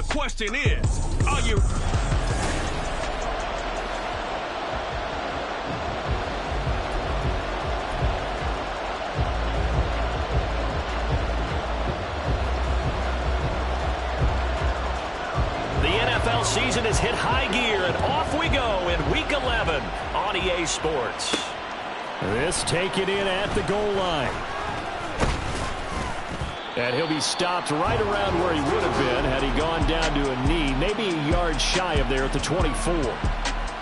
question is, are you... NFL season has hit high gear, and off we go in Week 11 on EA Sports. This taken in at the goal line. And he'll be stopped right around where he would have been had he gone down to a knee, maybe a yard shy of there at the 24.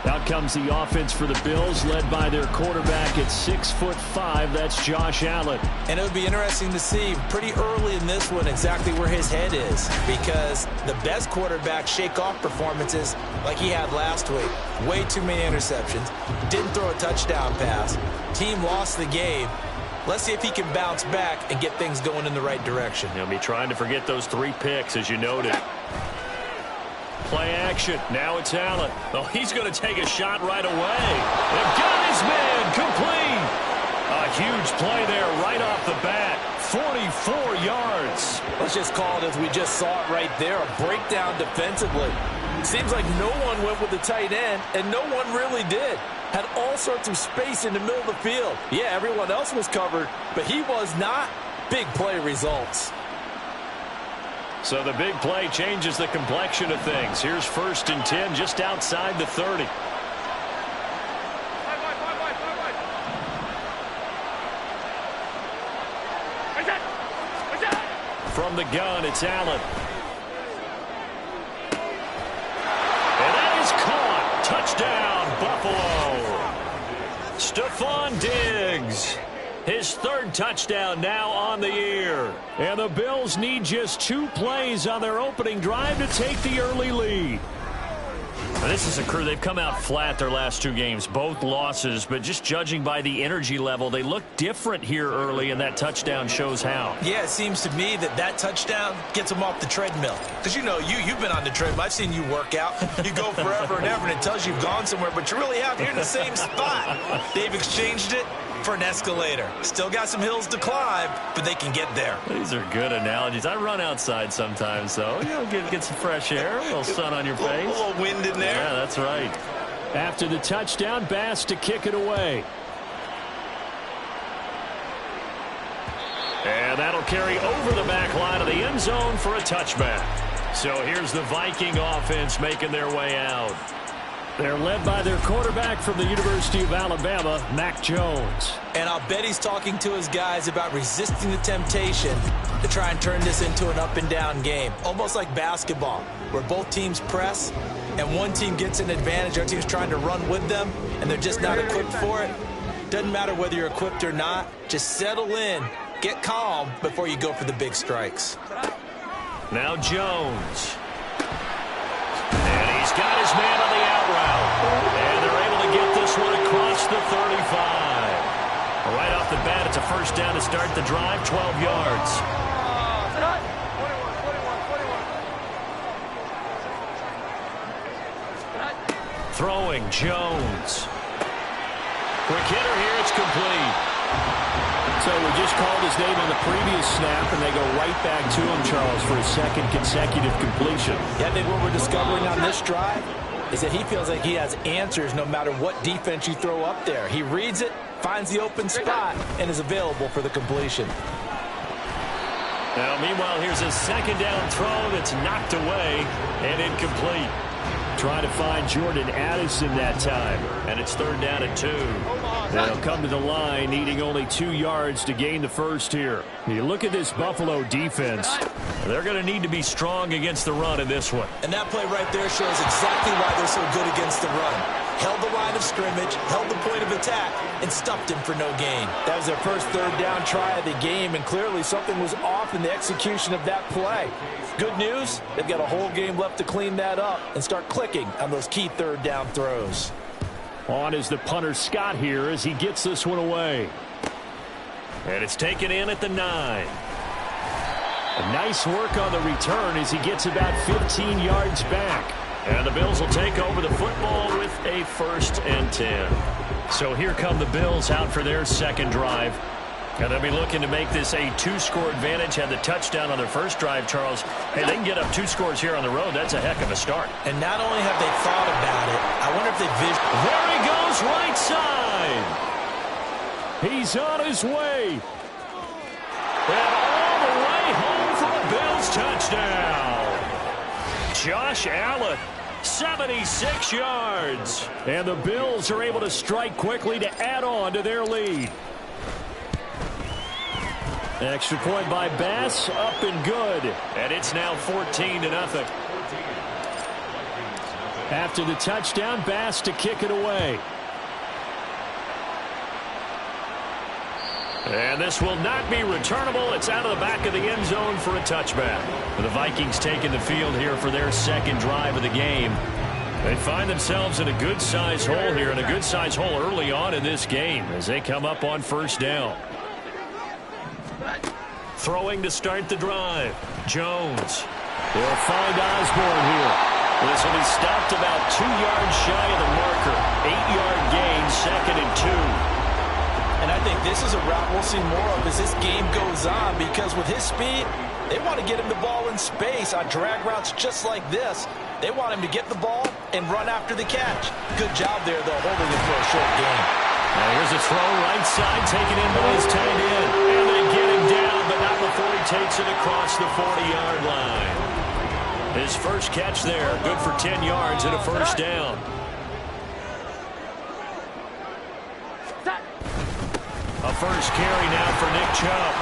Out comes the offense for the Bills, led by their quarterback at 6'5". That's Josh Allen. And it would be interesting to see pretty early in this one exactly where his head is, because the best quarterbacks shake off performances like he had last week. Way too many interceptions. Didn't throw a touchdown pass. Team lost the game. Let's see if he can bounce back and get things going in the right direction. He'll be trying to forget those 3 picks, as you noted. Play action. Now it's Allen. Oh, he's going to take a shot right away. They've got his man complete. A huge play there right off the bat. 44 yards. Let's just call it as we just saw it right there. A breakdown defensively. Seems like no one went with the tight end, and no one really did. Had all sorts of space in the middle of the field. Yeah, everyone else was covered, but he was not. Big play results. So the big play changes the complexion of things. Here's 1st and 10 just outside the 30. From the gun, it's Allen. And that is caught. Touchdown, Buffalo. Stephon Diggs. His 3rd touchdown now on the year. And the Bills need just 2 plays on their opening drive to take the early lead. Now, this is a crew. They've come out flat their last 2 games, both losses, but just judging by the energy level, they look different here early, and that touchdown shows how. Yeah, it seems to me that touchdown gets them off the treadmill. Because, you know, you've been on the treadmill. I've seen you work out. You go forever and ever, and it tells you you've gone somewhere, but you really haven't. You're in the same spot. They've exchanged it for an escalator. Still got some hills to climb, but they can get there. These are good analogies. I run outside sometimes, though. You know, get some fresh air, a little sun on your face. A little wind in there. Yeah, that's right. After the touchdown, Bass to kick it away. And that'll carry over the back line of the end zone for a touchback. So here's the Viking offense making their way out. They're led by their quarterback from the University of Alabama, Mac Jones. And I'll bet he's talking to his guys about resisting the temptation to try and turn this into an up-and-down game. Almost like basketball, where both teams press, and one team gets an advantage, our team's trying to run with them, and they're just not equipped for it. Doesn't matter whether you're equipped or not. Just settle in, get calm before you go for the big strikes. Now Jones. And he's got his man on the out route. And they're able to get this one across the 35. Right off the bat, it's a 1st down to start the drive, 12 yards. Throwing, Jones. Quick hitter here, it's complete. So we just called his name on the previous snap, and they go right back to him, Charles, for his 2nd consecutive completion. Yeah, I think what we're discovering on this drive is that he feels like he has answers no matter what defense you throw up there. He reads it, finds the open spot, and is available for the completion. Now, meanwhile, here's a 2nd down throw that's knocked away and incomplete. Trying to find Jordan Addison that time. And it's 3rd down and 2. They'll come to the line, needing only 2 yards to gain the 1st here. You look at this Buffalo defense. They're going to need to be strong against the run in this one. And that play right there shows exactly why they're so good against the run. Held the line of scrimmage, held the point of attack, and stuffed him for no gain. That was their first 3rd down try of the game, and clearly something was off in the execution of that play. Good news, they've got a whole game left to clean that up and start clicking on those key 3rd down throws. On is the punter Scott here as he gets this one away. And it's taken in at the 9. A nice work on the return as he gets about 15 yards back. And the Bills will take over the football with a 1st and 10. So here come the Bills out for their 2nd drive. And they'll be looking to make this a 2-score advantage. Had the touchdown on their first drive, Charles. Hey, they can get up 2 scores here on the road. That's a heck of a start. And not only have they thought about it, I wonder if they There he goes, right side. He's on his way. And all the way home for a Bills touchdown. Josh Allen, 76 yards. And the Bills are able to strike quickly to add on to their lead. Extra point by Bass, up and good. And it's now 14-0. After the touchdown, Bass to kick it away. And this will not be returnable. It's out of the back of the end zone for a touchback. The Vikings taking the field here for their second drive of the game. They find themselves in a good-sized hole here, and a good-sized hole early on in this game as they come up on first down. Throwing to start the drive. Jones. They'll find Osborne here. This will be stopped about 2 yards shy of the marker. 8-yard gain, 2nd and 2. And I think this is a route we'll see more of as this game goes on, because with his speed, they want to get him the ball in space on drag routes just like this. They want him to get the ball and run after the catch. Good job there, though, holding it for a short gain. Now here's a throw right side, taken in by his tight end. And they get him down, but not before he takes it across the 40-yard line. His first catch there, good for 10 yards and a first down. A first carry now for Nick Chubb.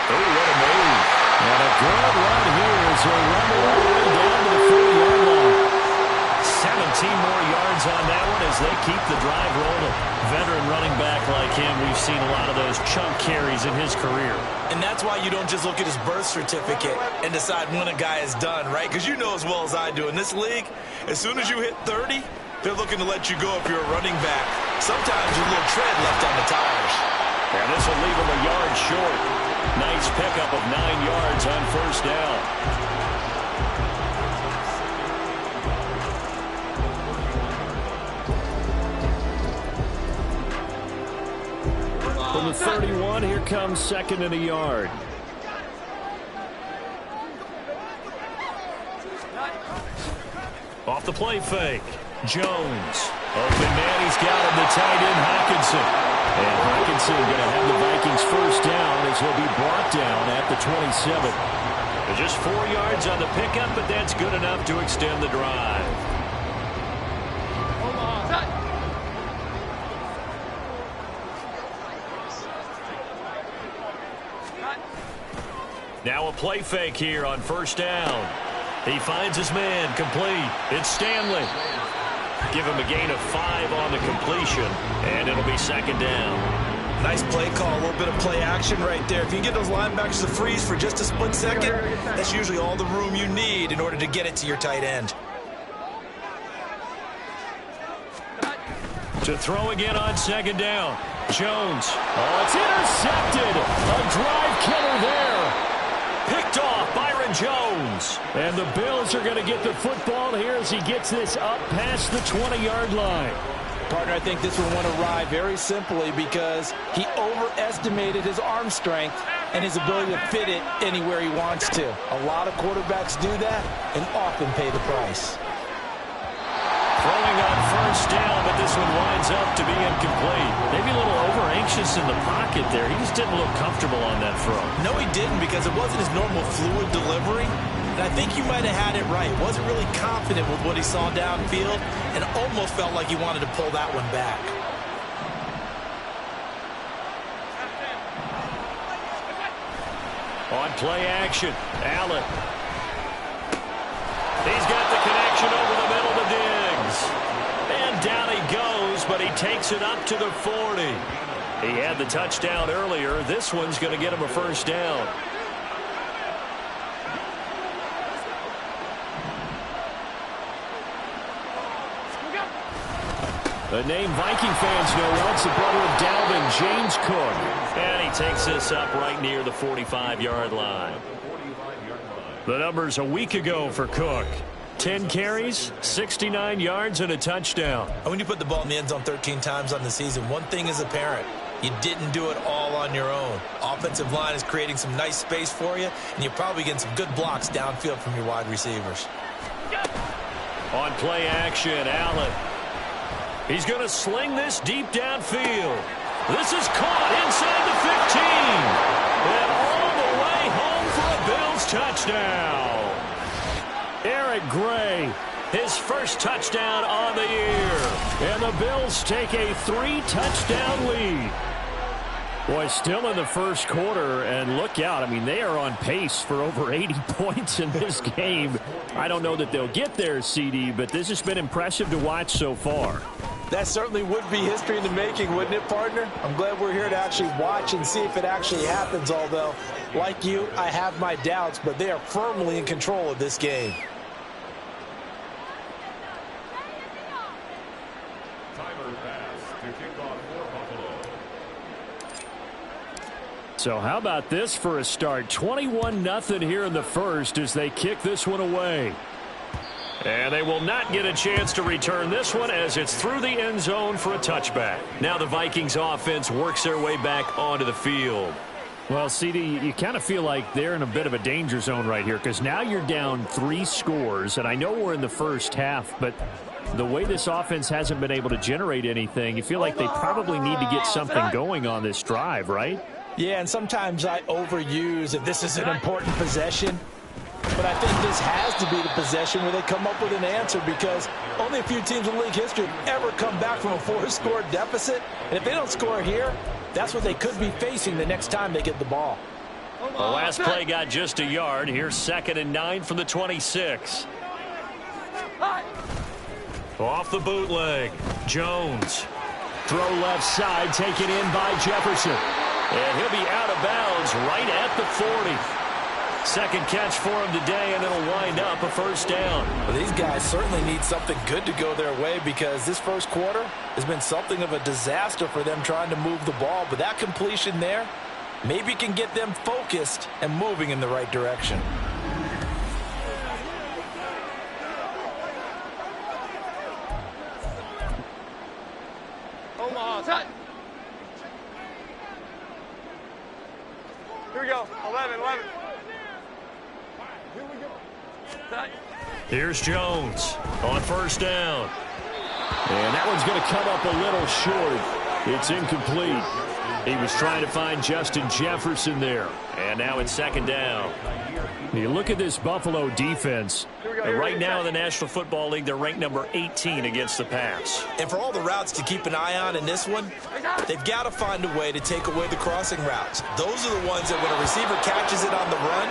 Oh, what a move. And a good run here as they run the way down to the 40-yard line. 17 more yards on that one as they keep the drive rolling. Veteran running back like him, we've seen a lot of those chunk carries in his career. And that's why you don't just look at his birth certificate and decide when a guy is done, right? Because you know as well as I do, in this league, as soon as you hit 30, they're looking to let you go if you're a running back. Sometimes a little tread left on the tires. And this will leave him a yard short. Nice pickup of 9 yards on first down. From the 31, here comes 2nd and a yard. Off the play fake. Jones. Open man, he's got him, the tight end, Hockenson. And Hockenson going to have the Vikings first down as he'll be brought down at the 27. Just 4 yards on the pickup, but that's good enough to extend the drive. Now a play fake here on first down. He finds his man, complete. It's Stanley. Give him a gain of 5 on the completion, and it'll be 2nd down. Nice play call, a little bit of play action right there. If you can get those linebackers to freeze for just a split second, that's usually all the room you need in order to get it to your tight end. To throw again on 2nd down. Jones. Oh, it's intercepted. A drive killer there. Picked off Byron Jones. And the Bills are going to get the football here as he gets this up past the 20-yard line. Partner, I think this one went awry very simply because he overestimated his arm strength and his ability to fit it anywhere he wants to. A lot of quarterbacks do that and often pay the price. Throwing on first down, but this one winds up to be incomplete. Maybe a little over-anxious in the pocket there. He just didn't look comfortable on that throw. No, he didn't, because it wasn't his normal fluid delivery. And I think you might have had it right. Wasn't really confident with what he saw downfield and almost felt like he wanted to pull that one back. On play action, Allen. He's got the connection over the middle to Diggs. And down he goes, but he takes it up to the 40. He had the touchdown earlier. This one's going to get him a first down. The name Viking fans know well, it's the brother of Dalvin, James Cook. And he takes this up right near the 45-yard line. The numbers a week ago for Cook. 10 carries, 69 yards, and a touchdown. And when you put the ball in the end zone 13 times on the season, one thing is apparent. You didn't do it all on your own. Offensive line is creating some nice space for you, and you're probably getting some good blocks downfield from your wide receivers. On play action, Allen. He's going to sling this deep downfield. This is caught inside the 15. And all the way home for a Bills touchdown. Eric Gray, his first touchdown on the year. And the Bills take a 3-touchdown lead. Boy, still in the first quarter, and look out. I mean, they are on pace for over 80 points in this game. I don't know that they'll get there, CD, but this has been impressive to watch so far. That certainly would be history in the making, wouldn't it, partner? I'm glad we're here to actually watch and see if it actually happens, although, like you, I have my doubts, but they are firmly in control of this game. So how about this for a start? 21-0 here in the first as they kick this one away. And they will not get a chance to return this one as it's through the end zone for a touchback. Now the Vikings offense works their way back onto the field. Well, CD, you kind of feel like they're in a bit of a danger zone right here because now you're down 3 scores, and I know we're in the first half, but the way this offense hasn't been able to generate anything, you feel like they probably need to get something going on this drive, right? Yeah, and sometimes I overuse if this is an important possession. But I think this has to be the possession where they come up with an answer because only a few teams in league history have ever come back from a 4-score deficit. And if they don't score here, that's what they could be facing the next time they get the ball. The last play got just a yard. Here's 2nd and 9 from the 26. Off the bootleg. Jones. Throw left side, taken in by Jefferson. And he'll be out of bounds right at the 40. Second catch for him today, and it'll wind up a first down. Well, these guys certainly need something good to go their way because this first quarter has been something of a disaster for them trying to move the ball. But that completion there maybe can get them focused and moving in the right direction. Here we go. 11. Here's Jones on first down. And that one's going to come up a little short. It's incomplete. He was trying to find Justin Jefferson there. And now it's 2nd down. You look at this Buffalo defense. Right now in the National Football League, they're ranked number 18 against the pass. And for all the routes to keep an eye on in this one, they've got to find a way to take away the crossing routes. Those are the ones that when a receiver catches it on the run,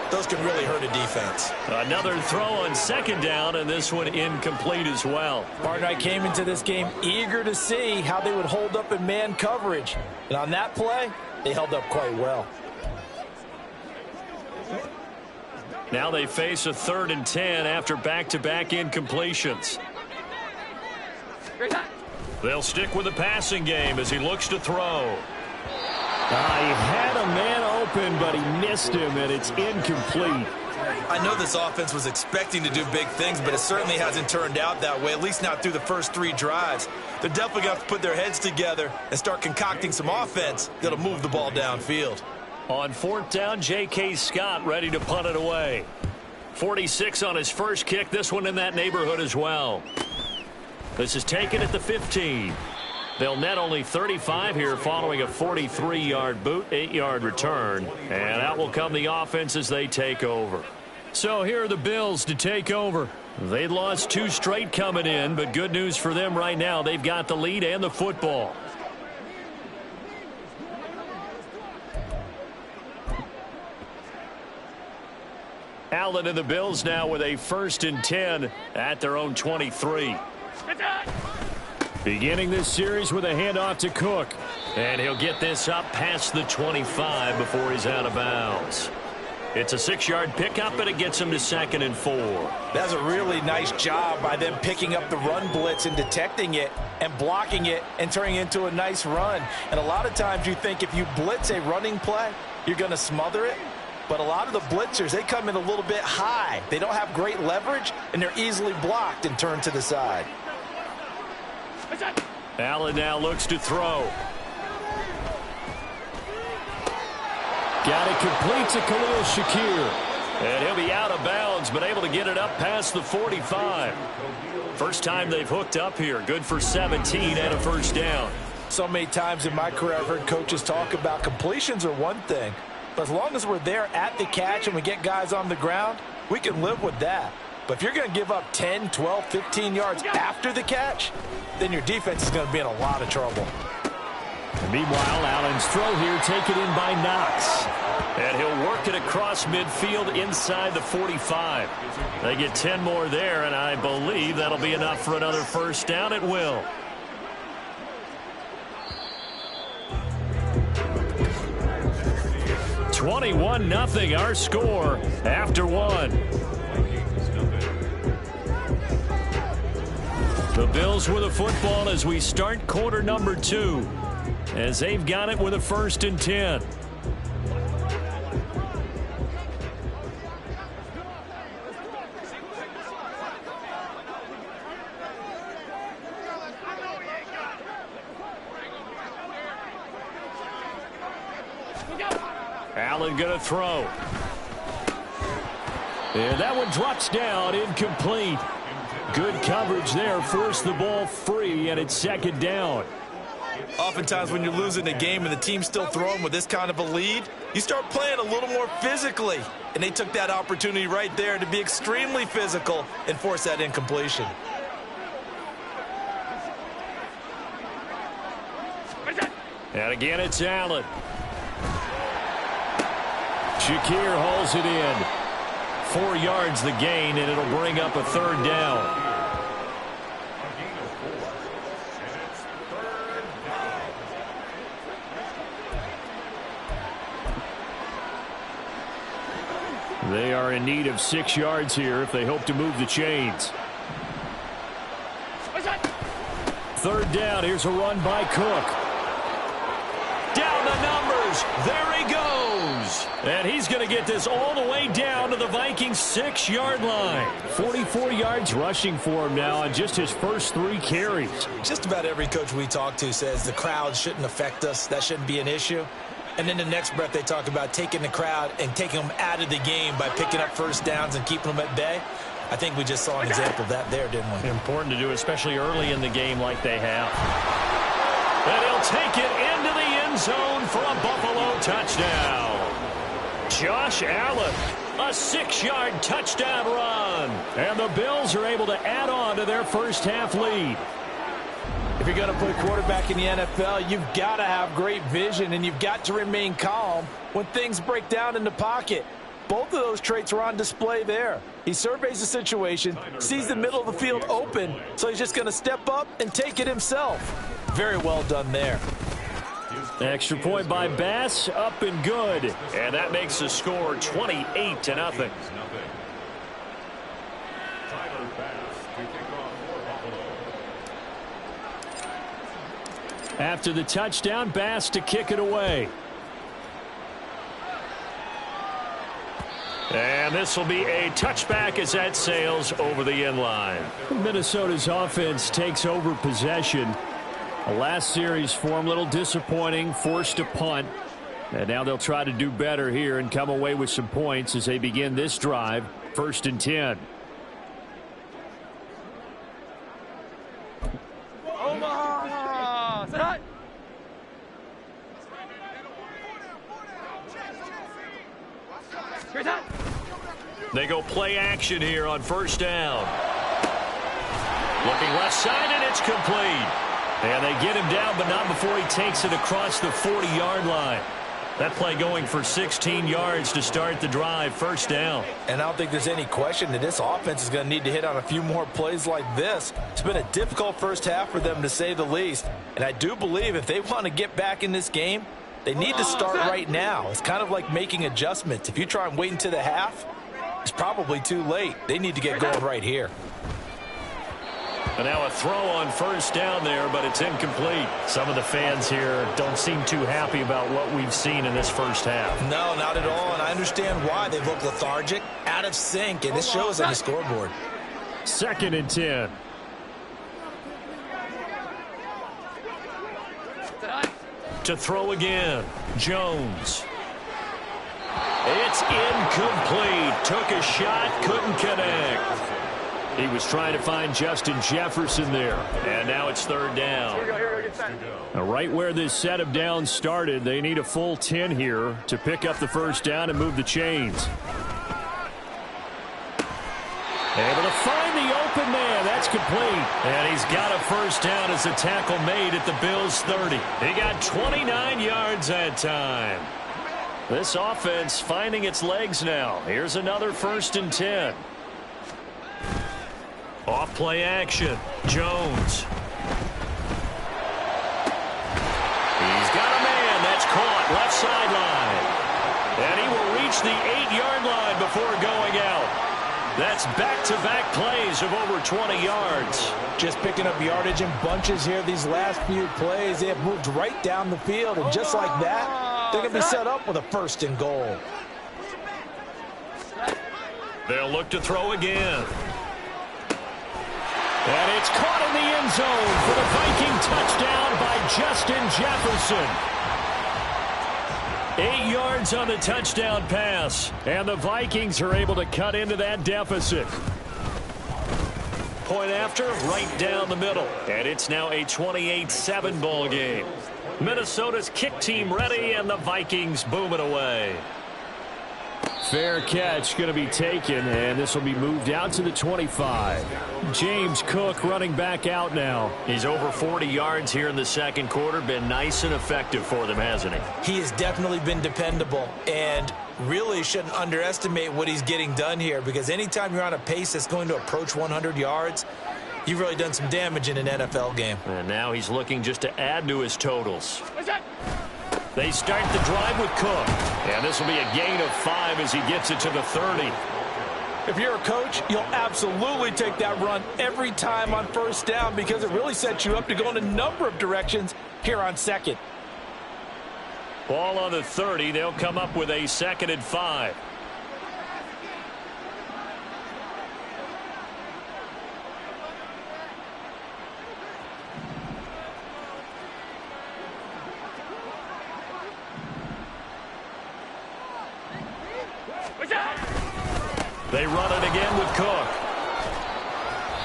those can really hurt a defense. Another throw on 2nd down, and this one incomplete as well. Partner, I came into this game eager to see how they would hold up in man coverage. And on that play, they held up quite well. Now they face a 3rd and 10 after back-to-back incompletions. They'll stick with the passing game as he looks to throw. He had a man open, but he missed him, and it's incomplete. I know this offense was expecting to do big things, but it certainly hasn't turned out that way, at least not through the first 3 drives. They're definitely going to have to put their heads together and start concocting some offense that'll move the ball downfield. On 4th down, J.K. Scott ready to punt it away. 46 on his first kick, this one in that neighborhood as well. This is taken at the 15. They'll net only 35 here following a 43-yard boot, 8-yard return. And out will come the offense as they take over. So here are the Bills to take over. They'd lost 2 straight coming in, but good news for them right now. They've got the lead and the football. Allen and the Bills now with a 1st and 10 at their own 23. Beginning this series with a handoff to Cook. And he'll get this up past the 25 before he's out of bounds. It's a 6-yard pickup, and it gets him to 2nd and 4. That's a really nice job by them picking up the run blitz and detecting it and blocking it and turning it into a nice run. And a lot of times you think if you blitz a running play, you're going to smother it. But a lot of the blitzers, they come in a little bit high. They don't have great leverage, and they're easily blocked and turned to the side. Allen now looks to throw. Got it complete to Khalil Shakir. And he'll be out of bounds, but able to get it up past the 45. First time they've hooked up here. Good for 17 and a first down. So many times in my career I've heard coaches talk about completions are one thing, but as long as we're there at the catch and we get guys on the ground, we can live with that. But if you're going to give up 10, 12, 15 yards after the catch, then your defense is going to be in a lot of trouble. And meanwhile, Allen's throw here taken in by Knox. And he'll work it across midfield inside the 45. They get 10 more there, and I believe that'll be enough for another first down. It will. "21-0 our score after one. The Bills with a football as we start quarter number 2. As they've got it with a 1st and 10. Allen going to throw. And that one drops down, incomplete. Good coverage there, forced the ball free, and it's 2nd down. Oftentimes when you're losing a game and the team's still throwing with this kind of a lead, you start playing a little more physically. And they took that opportunity right there to be extremely physical and force that incompletion. And again, it's Allen. Shakir hauls it in. 4 yards the gain, and it'll bring up a 3rd down. They are in need of 6 yards here if they hope to move the chains. 3rd down. Here's a run by Cook. Down the numbers. There he goes. And he's going to get this all the way down to the Vikings' 6-yard line. 44 yards rushing for him now on just his first 3 carries. Just about every coach we talk to says the crowd shouldn't affect us. That shouldn't be an issue. And then the next breath they talk about taking the crowd and taking them out of the game by picking up first downs and keeping them at bay. I think we just saw an example of that there, didn't we? Important to do, especially early in the game like they have. And he'll take it into the end zone for a Buffalo touchdown. Josh Allen, a 6-yard touchdown run. And the Bills are able to add on to their first half lead. If you're going to play quarterback in the NFL, you've got to have great vision, and you've got to remain calm when things break down in the pocket. Both of those traits are on display there. He surveys the situation, sees the middle of the field open, so he's just going to step up and take it himself. Very well done there. Extra point by Bass, up and good. And that makes the score 28-0. After the touchdown, Bass to kick it away. And this will be a touchback as that sails over the end line. Minnesota's offense takes over possession. The last series for them, a little disappointing, forced a punt. And now they'll try to do better here and come away with some points as they begin this drive. 1st and 10. They go play action here on 1st down. Looking left side, and it's complete. And they get him down, but not before he takes it across the 40-yard line. That play going for 16 yards to start the drive. 1st down. And I don't think there's any question that this offense is going to need to hit on a few more plays like this. It's been a difficult first half for them, to say the least. And I do believe if they want to get back in this game, they need to start right now. It's kind of like making adjustments. If you try and wait until the half, it's probably too late. They need to get going right here. And now a throw on 1st down there, but it's incomplete. Some of the fans here don't seem too happy about what we've seen in this first half. No, not at all, and I understand why. They look lethargic, out of sync, and this shows on the scoreboard. 2nd and 10. To throw again, Jones. It's incomplete. Took a shot, couldn't connect. He was trying to find Justin Jefferson there. And now it's third down. Here we go, get set. Now, right where this set of downs started, they need a full 10 here to pick up the first down and move the chains. Able to find the open man. That's complete. And he's got a first down as a tackle made at the Bills' 30. He got 29 yards that time. This offense finding its legs now. Here's another 1st and 10. Off play action. Jones. He's got a man. That's caught. Left sideline. And he will reach the 8-yard line before going out. That's back-to-back plays of over 20 yards. Just picking up yardage in bunches here these last few plays. They have moved right down the field, and just like that, they're going to be set up with a 1st and goal. They'll look to throw again. And it's caught in the end zone for the Viking touchdown by Justin Jefferson. 8 yards on the touchdown pass. And the Vikings are able to cut into that deficit. Point after, right down the middle. And it's now a 28-7 ball game. Minnesota's kick team ready, and the Vikings boom it away. Fair catch going to be taken, and this will be moved out to the 25. James Cook running back out now. He's over 40 yards here in the second quarter. Been nice and effective for them, hasn't he? He has definitely been dependable, and really shouldn't underestimate what he's getting done here, because anytime you're on a pace that's going to approach 100 yards, you've really done some damage in an NFL game. And now he's looking just to add to his totals. They start the drive with Cook. And this will be a gain of 5 as he gets it to the 30. If you're a coach, you'll absolutely take that run every time on 1st down, because it really sets you up to go in a number of directions here on 2nd. Ball on the 30. They'll come up with a 2nd and 5. They run it again with Cook.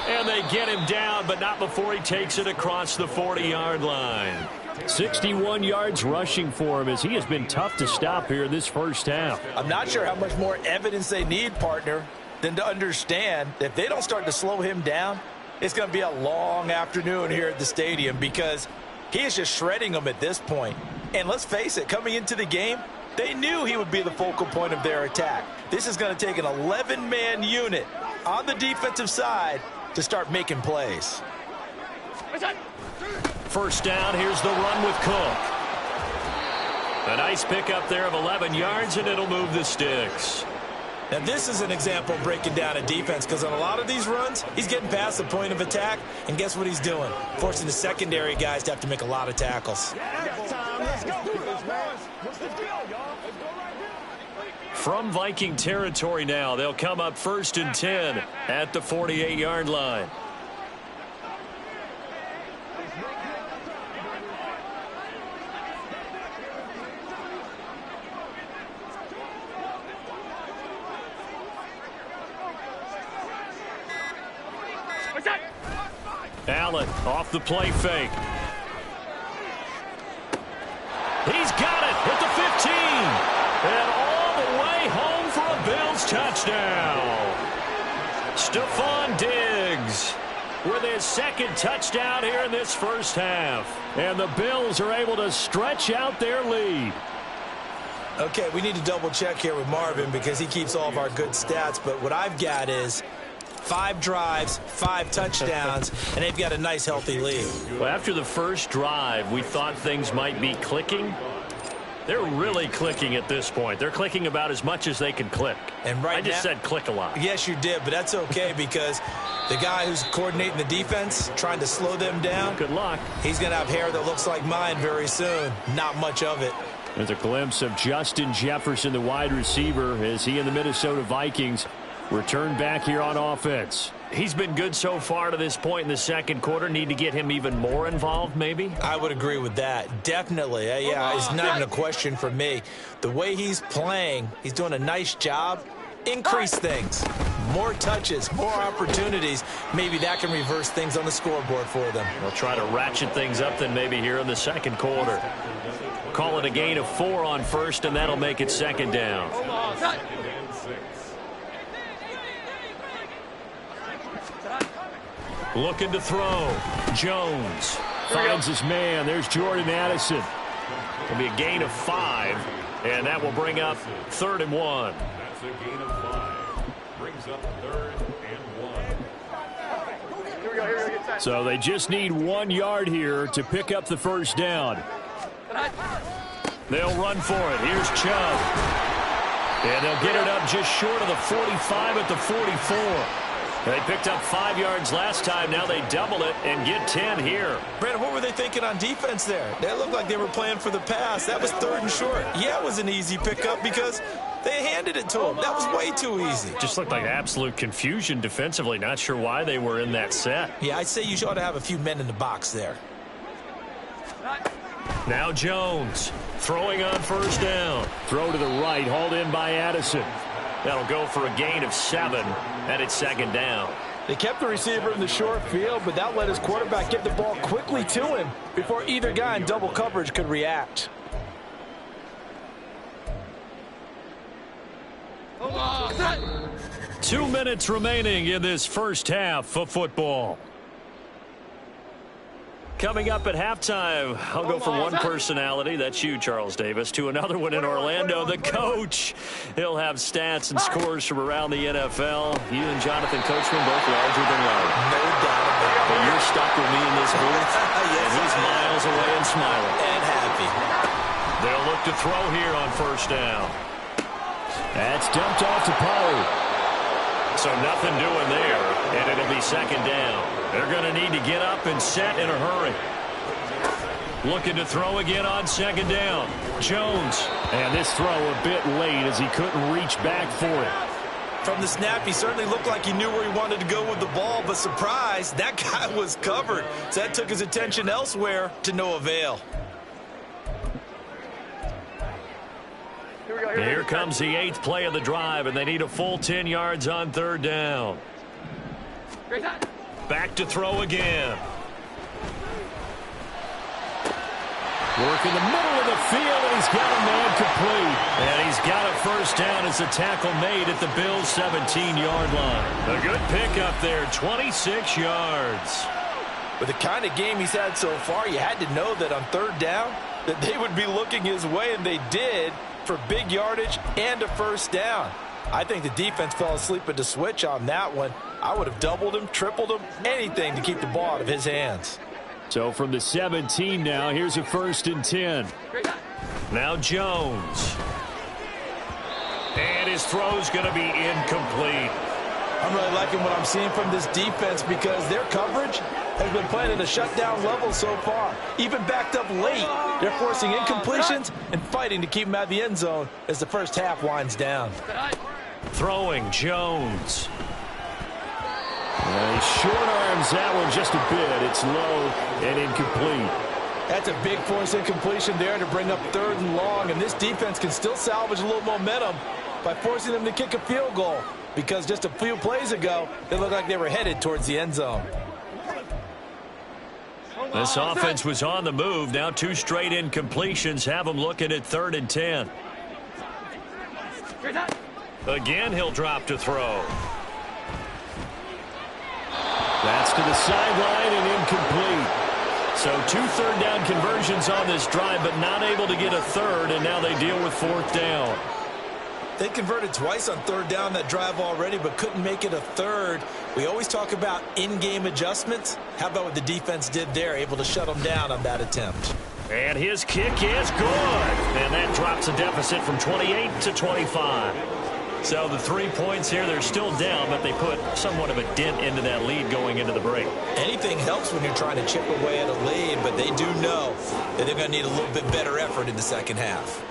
And they get him down, but not before he takes it across the 40-yard line. 61 yards rushing for him, as he has been tough to stop here in this first half. I'm not sure how much more evidence they need, partner, than to understand that if they don't start to slow him down, it's going to be a long afternoon here at the stadium, because he is just shredding them at this point. And let's face it, coming into the game, they knew he would be the focal point of their attack. This is going to take an 11-man unit on the defensive side to start making plays. First down, here's the run with Cook. A nice pickup there of 11 yards, and it'll move the sticks. Now, this is an example of breaking down a defense, because on a lot of these runs, he's getting past the point of attack, and guess what he's doing? Forcing the secondary guys to have to make a lot of tackles. Let's go. What's the deal, y'all? Let's go right here. From Viking territory now, they'll come up 1st and 10 at the 48-yard line. Allen off the play fake. He's got it at the 15. And all the way home for a Bills touchdown. Stephon Diggs with his 2nd touchdown here in this first half. And the Bills are able to stretch out their lead. Okay, we need to double check here with Marvin, because he keeps all of our good stats. But what I've got is 5 drives, 5 touchdowns, and they've got a nice, healthy lead. Well, after the first drive, we thought things might be clicking. They're really clicking at this point. They're clicking about as much as they can click. And right I just said click a lot. Yes, you did, but that's okay, because the guy who's coordinating the defense, trying to slow them down, good luck. He's going to have hair that looks like mine very soon. Not much of it. There's a glimpse of Justin Jefferson, the wide receiver, as he and the Minnesota Vikings Return back here on offense. He's been good so far to this point in the second quarter. Need to get him even more involved, maybe? I would agree with that. Definitely. Yeah, it's not even a question for me. The way he's playing, he's doing a nice job. Increase things. More touches, more opportunities. Maybe that can reverse things on the scoreboard for them. They'll try to ratchet things up then maybe here in the second quarter. Call it a gain of 4 on first, and that'll make it second down. Looking to throw. Jones finds his man. There's Jordan Addison. It'll be a gain of 5, and that will bring up 3rd and 1. That's a gain of 5. Brings up 3rd and 1. So they just need 1 yard here to pick up the first down. They'll run for it. Here's Chubb. And they'll get it up just short of the 45 at the 44. They picked up 5 yards last time. Now they double it and get 10 here. Brandon, what were they thinking on defense there? They looked like they were playing for the pass. That was 3rd and short. Yeah, it was an easy pickup because they handed it to him. That was way too easy. Just looked like absolute confusion defensively. Not sure why they were in that set. Yeah, I'd say you ought to have a few men in the box there. Now Jones throwing on first down. Throw to the right, hauled in by Addison. That'll go for a gain of 7, and it's second down. They kept the receiver in the short field, but that let his quarterback get the ball quickly to him before either guy in double coverage could react. 2 minutes remaining in this first half of football. Coming up at halftime, I'll go from one personality, that's you, Charles Davis, to another one in Orlando, the coach. He'll have stats and scores from around the NFL. You and Jonathan Coachman both larger than life. No doubt about it. But you're stuck with me in this booth, Yes, and he's miles away and smiling. And happy. They'll look to throw here on first down. That's dumped off to Pollard. So nothing doing there, and it'll be second down. They're going to need to get up and set in a hurry. Looking to throw again on second down. Jones. And this throw a bit late as he couldn't reach back for it. From the snap, he certainly looked like he knew where he wanted to go with the ball, but surprise, that guy was covered. So that took his attention elsewhere to no avail. Here comes the 8th play of the drive, and they need a full 10 yards on third down. Back to throw again. Work in the middle of the field, and he's got a man complete. And he's got a first down as the tackle made at the Bills' 17-yard line. A good pickup there, 26 yards. With the kind of game he's had so far, you had to know that on third down that they would be looking his way, and they did, for big yardage and a first down. I think the defense fell asleep at the switch on that one. I would have doubled him, tripled him, anything to keep the ball out of his hands. So from the 17 now, here's a 1st and 10. Now Jones. And his throw's going to be incomplete. I'm really liking what I'm seeing from this defense because their coverage has been playing at a shutdown level so far. Even backed up late, they're forcing incompletions and fighting to keep them out of the end zone as the first half winds down. Throwing Jones. He short arms that one just a bit. It's low and incomplete. That's a big force incompletion there to bring up 3rd and long, and this defense can still salvage a little momentum by forcing them to kick a field goal because just a few plays ago, they looked like they were headed towards the end zone. This offense was on the move. Now 2 straight incompletions have them looking at 3rd and 10. Again, he'll drop to throw. That's to the sideline and incomplete. So 2 third down conversions on this drive, but not able to get a third, and now they deal with 4th down. They converted twice on 3rd down that drive already, but couldn't make it a 3rd. We always talk about in-game adjustments. How about what the defense did there, able to shut them down on that attempt? And his kick is good. And that drops a deficit from 28 to 25. So the 3 points here, they're still down, but they put somewhat of a dent into that lead going into the break. Anything helps when you're trying to chip away at a lead, but they do know that they're going to need a little bit better effort in the second half.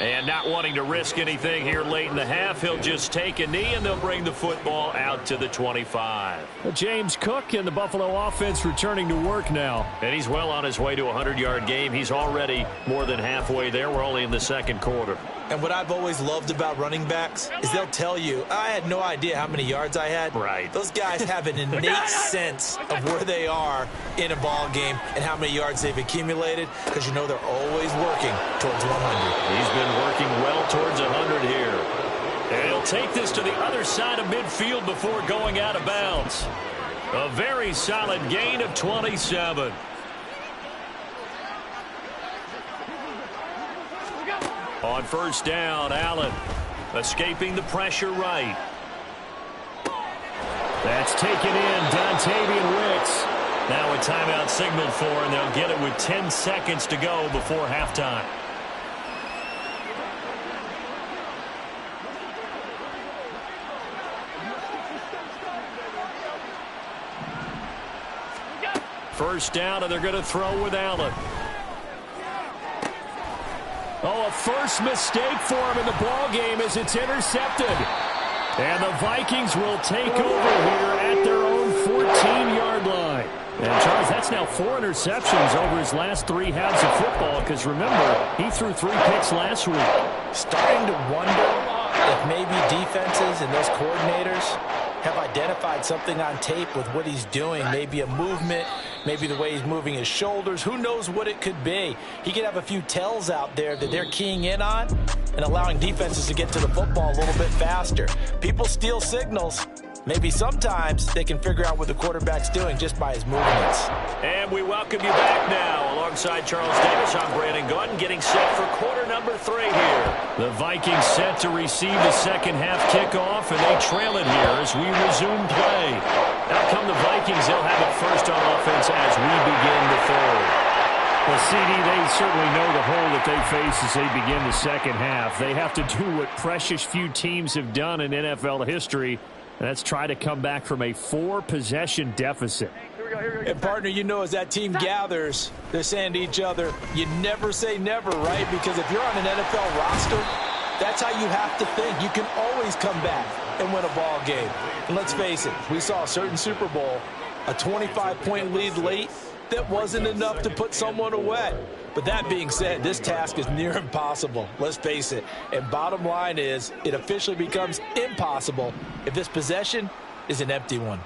And not wanting to risk anything here late in the half, he'll just take a knee, and they'll bring the football out to the 25. James Cook and the Buffalo offense returning to work now. And he's well on his way to a 100-yard game. He's already more than halfway there. We're only in the second quarter. And what I've always loved about running backs is they'll tell you, I had no idea how many yards I had. Right. Those guys have an innate sense of where they are in a ball game and how many yards they've accumulated, because you know they're always working towards 100. He's been working well towards 100 here. And he'll take this to the other side of midfield before going out of bounds. A very solid gain of 27. On first down, Allen escaping the pressure right. That's taken in. Dontavian Wicks. Now a timeout signaled for, and they'll get it with 10 seconds to go before halftime. First down, and they're going to throw with Allen. Oh, a first mistake for him in the ball game as it's intercepted. And the Vikings will take over here at their own 14-yard line. And, Charles, that's now 4 interceptions over his last 3 halves of football, because, remember, he threw 3 picks last week. Starting to wonder if maybe defenses and those coordinators have identified something on tape with what he's doing. Maybe a movement, maybe the way he's moving his shoulders. Who knows what it could be? He could have a few tells out there that they're keying in on and allowing defenses to get to the football a little bit faster. People steal signals. Maybe sometimes they can figure out what the quarterback's doing just by his movements. And we welcome you back now. Alongside Charles Davis, I'm Brandon Gordon, getting set for quarter number 3 here. The Vikings set to receive the second half kickoff, and they trail it here as we resume play. Out come the Vikings. They'll have it first on offense as we begin the third. Well, CD, they certainly know the hole that they face as they begin the second half. They have to do what precious few teams have done in NFL history. Let's try to come back from a 4-possession deficit. And, partner, you know, as that team gathers, they're saying to each other, you never say never, right? Because if you're on an NFL roster, that's how you have to think. You can always come back and win a ball game. And let's face it, we saw a certain Super Bowl, a 25-point lead late, that wasn't enough to put someone away. But that being said, this task is near impossible. Let's face it. And bottom line is, it officially becomes impossible if this possession is an empty one.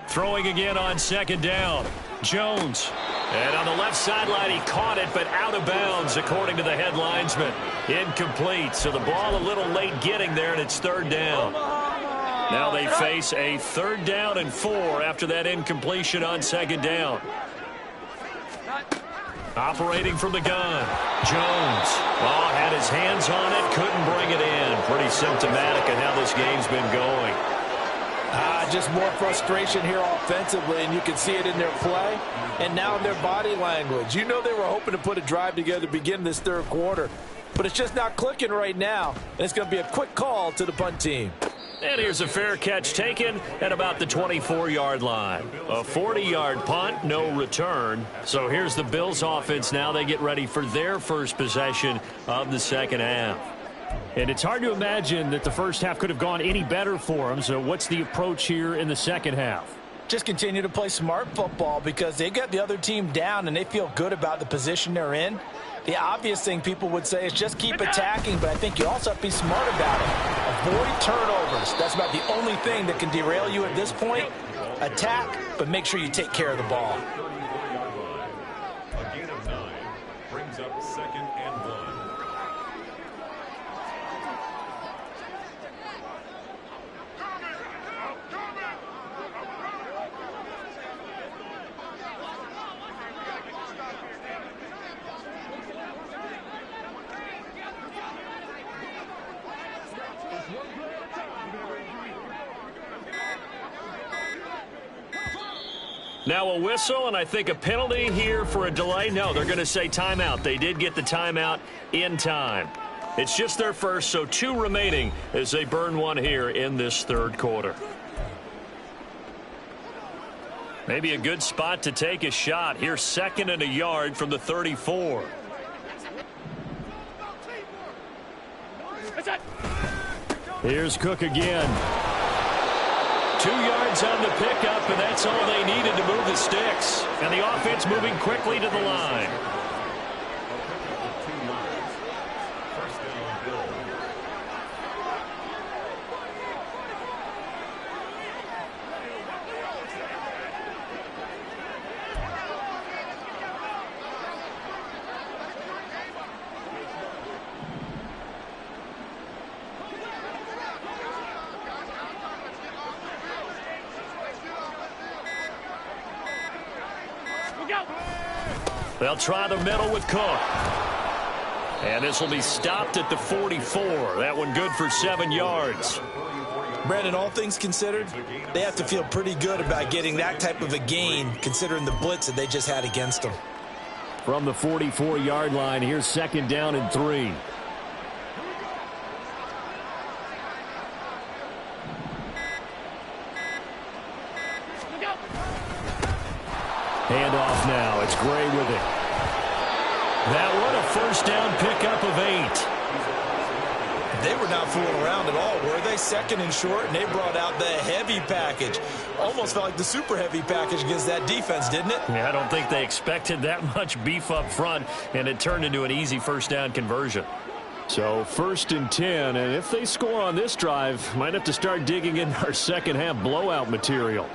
Throwing again on second down. Jones. And on the left sideline, he caught it, but out of bounds, according to the head linesman. Incomplete. So the ball a little late getting there, and it's third down. Now they face a 3rd down and 4 after that incompletion on second down. Operating from the gun. Jones. Oh, had his hands on it, couldn't bring it in. Pretty symptomatic of how this game's been going. Just more frustration here offensively, and you can see it in their play and now in their body language. You know they were hoping to put a drive together to begin this third quarter, but it's just not clicking right now, and it's going to be a quick call to the punt team. And here's a fair catch taken at about the 24-yard line. A 40-yard punt, no return. So here's the Bills offense now. They get ready for their first possession of the second half. And it's hard to imagine that the first half could have gone any better for them. So what's the approach here in the second half? Just continue to play smart football because they got the other team down and they feel good about the position they're in. The obvious thing people would say is just keep attacking, but I think you also have to be smart about it. Avoid turnovers. That's about the only thing that can derail you at this point. Attack, but make sure you take care of the ball. A gain of 9 brings up 2nd and 1. Now a whistle, and I think a penalty here for a delay. No, they're going to say timeout. They did get the timeout in time. It's just their first, so 2 remaining as they burn one here in this third quarter. Maybe a good spot to take a shot. Here's 2nd and a yard from the 34. Here's Cook again. 2 yards on the pickup, and that's all they needed to move the sticks. And the offense moving quickly to the line. First down, Bills. They'll try the middle with Cook. And this will be stopped at the 44. That one good for 7 yards. Brandon, all things considered, they have to feel pretty good about getting that type of a gain considering the blitz that they just had against them. From the 44-yard line, here's 2nd down and 3. Handoff now. It's Gray with it. That one a first down pickup of 8. They were not fooling around at all, were they? 2nd and short, and they brought out the heavy package. Almost felt like the super heavy package against that defense, didn't it? Yeah, I don't think they expected that much beef up front, and it turned into an easy first down conversion. So 1st and 10, and if they score on this drive, might have to start digging in our second half blowout material.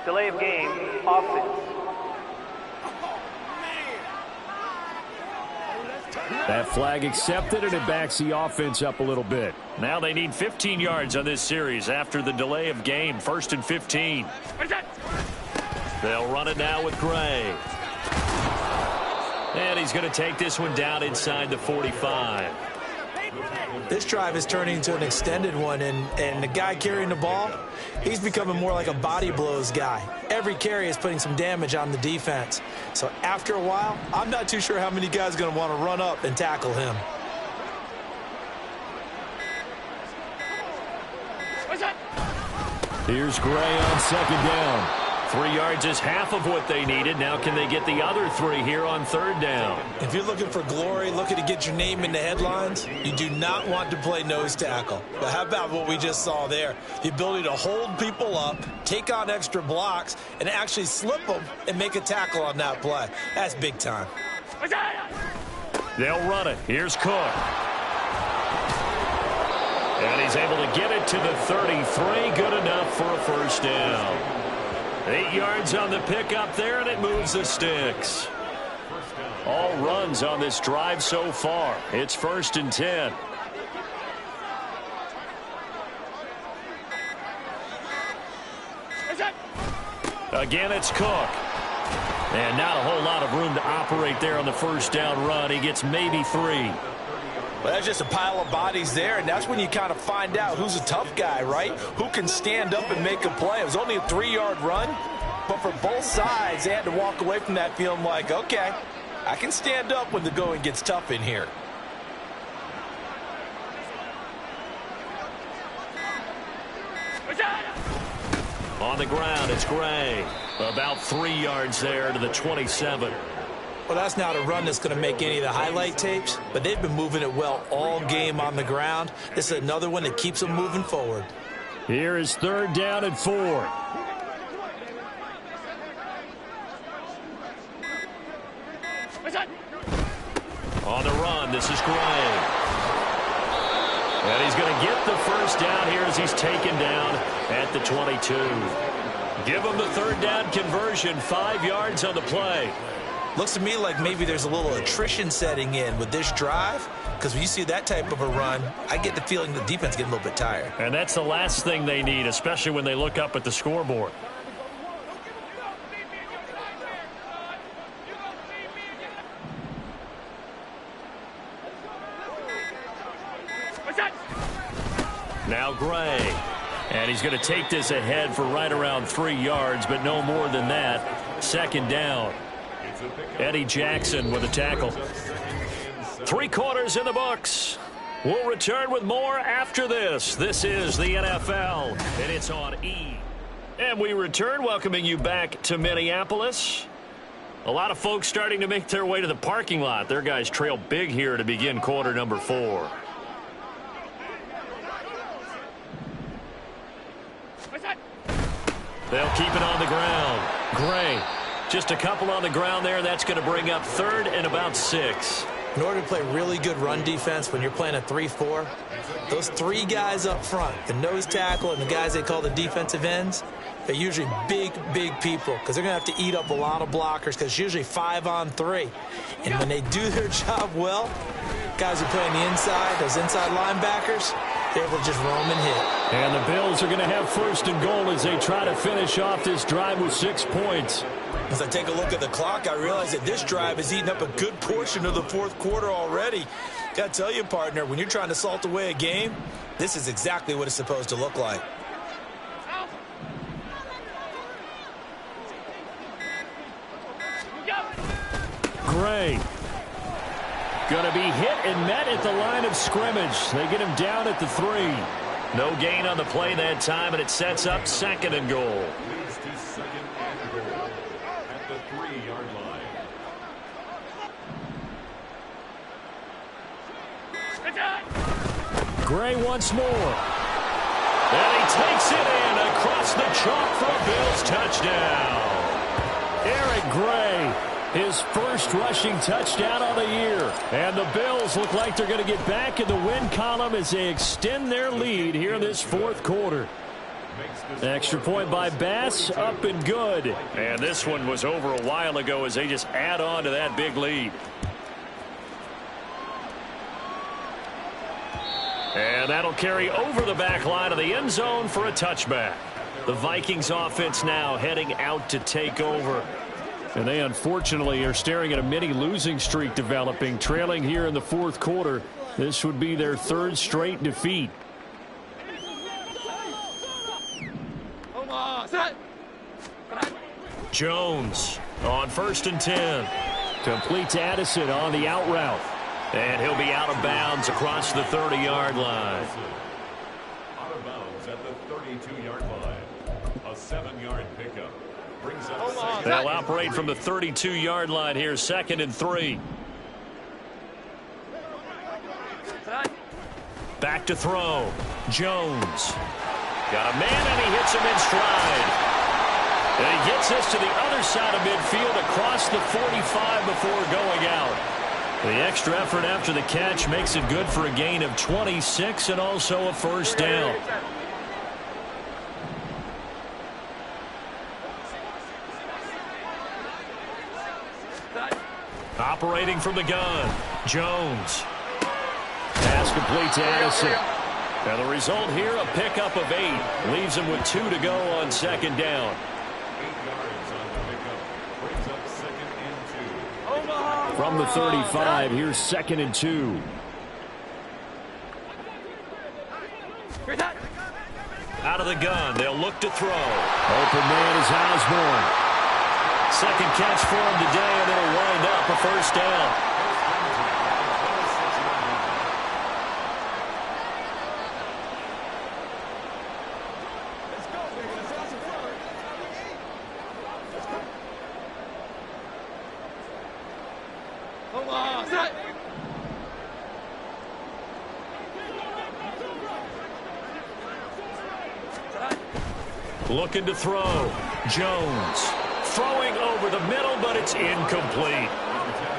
Delay of game, offense. That flag accepted, and it backs the offense up a little bit. Now they need 15 yards on this series after the delay of game. 1st and 15. They'll run it now with Gray. And he's going to take this one down inside the 45. This drive is turning into an extended one, and the guy carrying the ball, he's becoming more like a body blows guy. Every carry is putting some damage on the defense. So after a while, I'm not too sure how many guys are going to want to run up and tackle him. Here's Gray on 2nd down. 3 yards is half of what they needed. Now can they get the other 3 here on 3rd down? If you're looking for glory, looking to get your name in the headlines, you do not want to play nose tackle. But how about what we just saw there? The ability to hold people up, take on extra blocks, and actually slip them and make a tackle on that play. That's big time. They'll run it. Here's Cook. And he's able to get it to the 33. Good enough for a first down. 8 yards on the pickup there, and it moves the sticks. All runs on this drive so far. It's 1st and 10. Again, it's Cook. And not a whole lot of room to operate there on the first down run. He gets maybe 3. Well, that's just a pile of bodies there, and that's when you kind of find out who's a tough guy, right? Who can stand up and make a play. It was only a 3-yard run, but for both sides, they had to walk away from that feeling like, okay, I can stand up when the going gets tough in here. On the ground, it's Gray. About 3 yards there to the 27. Well, that's not a run that's going to make any of the highlight tapes, but they've been moving it well all game on the ground. This is another one that keeps them moving forward. Here is 3rd down and 4. On the run, this is Gray. And he's going to get the first down here as he's taken down at the 22. Give him the 3rd down conversion, 5 yards on the play. Looks to me like maybe there's a little attrition setting in with this drive, because when you see that type of a run, I get the feeling the defense getting a little bit tired. And that's the last thing they need, especially when they look up at the scoreboard. Now Gray. And he's going to take this ahead for right around 3 yards, but no more than that. 2nd down. Eddie Jackson with a tackle. 3 quarters in the books. We'll return with more after this. This is the NFL, and it's on E. And we return, welcoming you back to Minneapolis. A lot of folks starting to make their way to the parking lot. Their guys trail big here to begin quarter number 4. They'll keep it on the ground. Gray, just a couple on the ground there. That's going to bring up 3rd and about 6. In order to play really good run defense when you're playing a 3-4, those 3 guys up front, the nose tackle and the guys they call the defensive ends, they're usually big, big people because they're going to have to eat up a lot of blockers because it's usually 5 on 3. And when they do their job well, guys who play on the inside, those inside linebackers, they're able to just roam and hit. And the Bills are going to have 1st and goal as they try to finish off this drive with 6 points. As I take a look at the clock, I realize that this drive has eaten up a good portion of the 4th quarter already. Got to tell you, partner, when you're trying to salt away a game, this is exactly what it's supposed to look like. Gray. Going to be hit and met at the line of scrimmage. They get him down at the 3. No gain on the play that time, and it sets up 2nd and goal. Leads to 2nd and goal at the 3-yard line. Gray once more. And he takes it in across the chalk for a Bills touchdown. Eric Gray, his 1st rushing touchdown of the year. And the Bills look like they're going to get back in the win column as they extend their lead here in this 4th quarter. Extra point by Bass, up and good. And this one was over a while ago as they just add on to that big lead. And that'll carry over the back line of the end zone for a touchback. The Vikings offense now heading out to take over. And they unfortunately are staring at a mini losing streak developing, trailing here in the 4th quarter. This would be their 3rd straight defeat. Jones on 1st and 10. Complete to Addison on the out route. And he'll be out of bounds across the 30-yard line. Out of bounds at the 32-yard line. A 7-yard pickup. Brings up 2nd. They'll operate from the 32-yard line here, 2nd and 3. Back to throw. Jones. Got a man, and he hits him in stride. And he gets this to the other side of midfield across the 45 before going out. The extra effort after the catch makes it good for a gain of 26 and also a 1st down. Operating from the gun, Jones. Pass complete to Addison. And the result here, a pickup of 8. Leaves him with 2 to go on 2nd down. 8 yards on the pickup. Brings up 2nd and 2. From the 35, here's 2nd and 2. Out of the gun, they'll look to throw. Open man is Osborne. 2nd catch for him today, and it'll wind up a 1st down. Looking to throw. Jones throwing over the middle, but it's incomplete.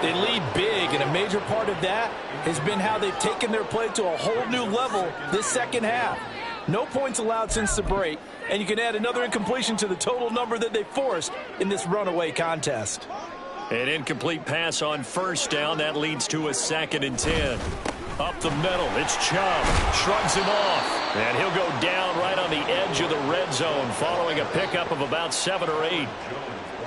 They lead big, and a major part of that has been how they've taken their play to a whole new level this 2nd half. No points allowed since the break, and you can add another incompletion to the total number that they forced in this runaway contest. An incomplete pass on 1st down. That leads to a 2nd and 10. Up the middle, it's Chubb. Shrugs him off. And he'll go down right on the edge of the red zone following a pickup of about 7 or 8.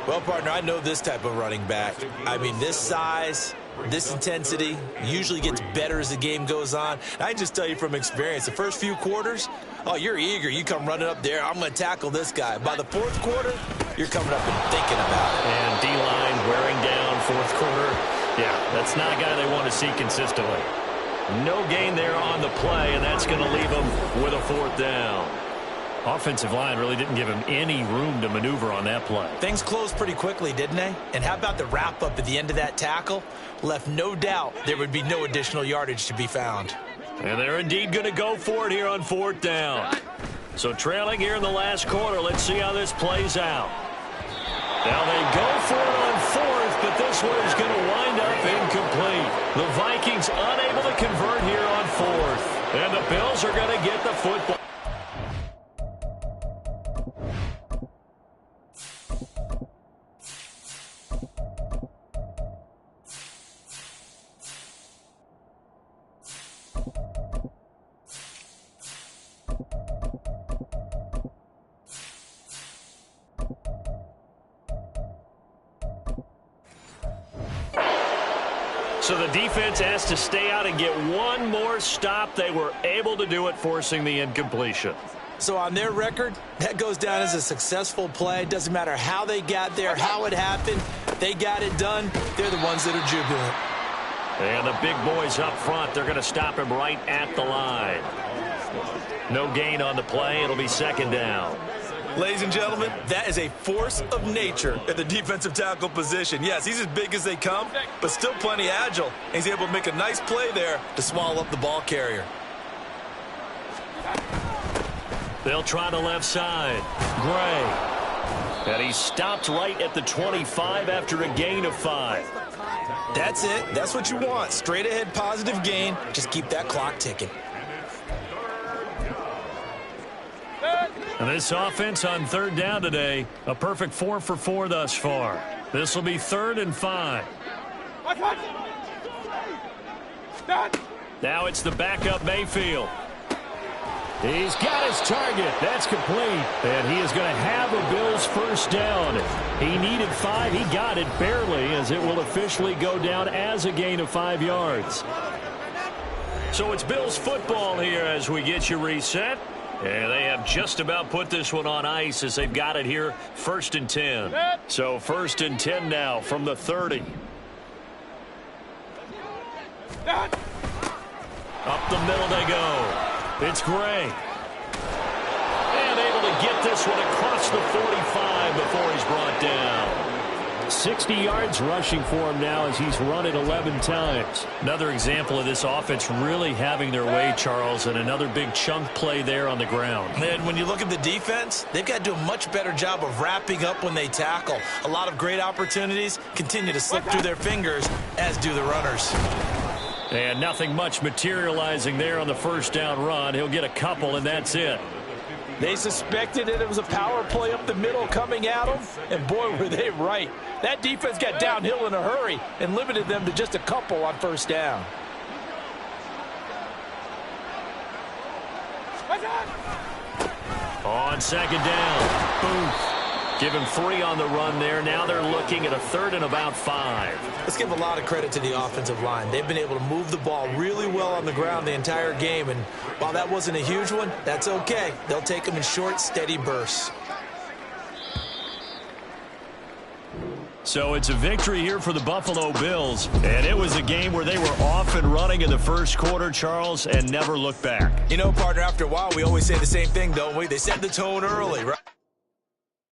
Well, partner, I know this type of running back. I mean, this size, this intensity usually gets better as the game goes on. And I just tell you from experience, the first few quarters, oh, you're eager. You come running up there, I'm going to tackle this guy. By the 4th quarter, you're coming up and thinking about it. And D-line wearing down 4th quarter. Yeah, that's not a guy they want to see consistently. No gain there on the play, and that's going to leave him with a 4th down. Offensive line really didn't give him any room to maneuver on that play. Things closed pretty quickly, didn't they? And how about the wrap-up at the end of that tackle? Left no doubt there would be no additional yardage to be found. And they're indeed going to go for it here on 4th down. So trailing here in the last quarter, let's see how this plays out. Now they go for it on 4th, but this one is going to wind up incomplete. The Vikings unable to convert here on 4th. And the Bills are going to get the football. So the defense has to stay out and get one more stop. They were able to do it, forcing the incompletion. So on their record, that goes down as a successful play. Doesn't matter how they got there, how it happened. They got it done. They're the ones that are jubilant. And the big boys up front, they're going to stop him right at the line. No gain on the play. It'll be 2nd down. Ladies and gentlemen, that is a force of nature at the defensive tackle position. Yes, he's as big as they come, but still plenty agile. He's able to make a nice play there to swallow up the ball carrier. They'll try the left side. Gray. And he's stopped right at the 25 after a gain of 5. That's it. That's what you want. Straight ahead positive gain. Just keep that clock ticking. And this offense on 3rd down today, a perfect 4 for 4 thus far. This will be 3rd and 5. Now it's the backup Mayfield. He's got his target. That's complete. And he is going to have a Bills 1st down. He needed 5. He got it barely, as it will officially go down as a gain of 5 yards. So it's Bills football here as we get you reset. And they have just about put this one on ice as they've got it here, 1st and 10. So 1st and 10 now from the 30. Up the middle they go. It's Gray. And able to get this one across the 45 before he's brought down. 60 yards rushing for him now as he's run it 11 times. Another example of this offense really having their way, Charles, and another big chunk play there on the ground. And when you look at the defense, they've got to do a much better job of wrapping up when they tackle. A lot of great opportunities continue to slip through their fingers, as do the runners. And nothing much materializing there on the 1st down run. He'll get a couple, and that's it. They suspected it was a power play up the middle coming at them, and boy, were they right. That defense got downhill in a hurry and limited them to just a couple on 1st down. On 2nd down, Booth. Give him 3 on the run there. Now they're looking at a 3rd and about 5. Let's give a lot of credit to the offensive line. They've been able to move the ball really well on the ground the entire game, and while that wasn't a huge one, that's okay. They'll take them in short, steady bursts. So it's a victory here for the Buffalo Bills, and it was a game where they were off and running in the 1st quarter, Charles, and never looked back. You know, partner, after a while, we always say the same thing, don't we? They set the tone early, right?